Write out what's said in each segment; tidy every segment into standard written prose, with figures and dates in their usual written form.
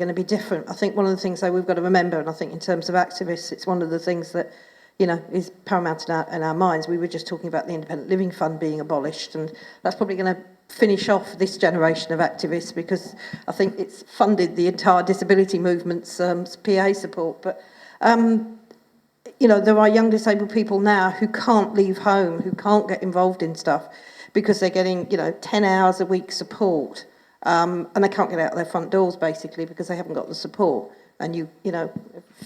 going to be different. I think one of the things that we've got to remember, and I think in terms of activists, it's one of the things that, you know, is paramount in our minds. We were just talking about the Independent Living Fund being abolished, and that's probably going to finish off this generation of activists, because I think it's funded the entire disability movement's PA support. But, you know, there are young disabled people now who can't leave home, who can't get involved in stuff because they're getting, you know, 10 hours a week support, and they can't get out of their front doors, basically, because they haven't got the support. And you know,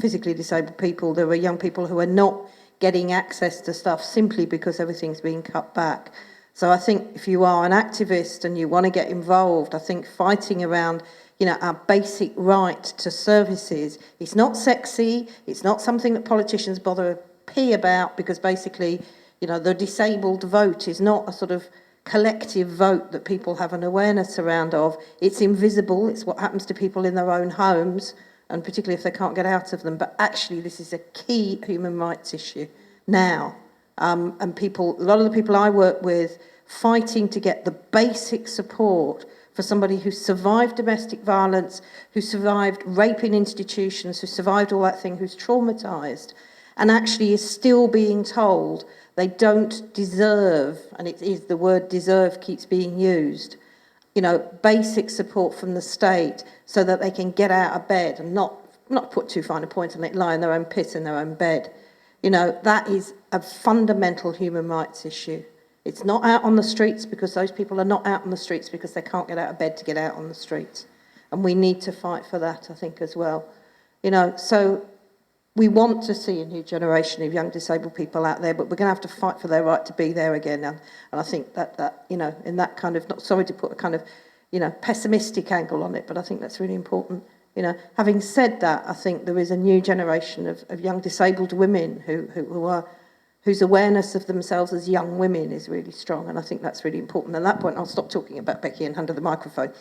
physically disabled people, there are young people who are not getting access to stuff simply because everything's being cut back. So I think if you are an activist and you want to get involved, I think fighting around, you know, our basic right to services, it's not sexy, it's not something that politicians bother a pee about, because basically, you know, the disabled vote is not a sort of collective vote that people have an awareness around of. It's invisible, it's what happens to people in their own homes, and particularly if they can't get out of them. But actually, this is a key human rights issue now. And people, a lot of the people I work with, fighting to get the basic support for somebody who survived domestic violence, who survived rape in institutions, who survived all that thing, who's traumatised, and actually is still being told they don't deserve, and it is the word deserve keeps being used, you know, basic support from the state so that they can get out of bed and not put too fine a point on it, lie in their own piss in their own bed. You know, that is a fundamental human rights issue. It's not out on the streets, because those people are not out on the streets because they can't get out of bed to get out on the streets. And we need to fight for that, I think, as well. You know, so we want to see a new generation of young disabled people out there, but we're going to have to fight for their right to be there again. And I think that, you know, in that kind of, not sorry to put a kind of, you know, pessimistic angle on it, but I think that's really important. You know, having said that, I think there is a new generation of young disabled women whose awareness of themselves as young women is really strong, and I think that's really important. And at that point, I'll stop talking about Becky and hand her the microphone.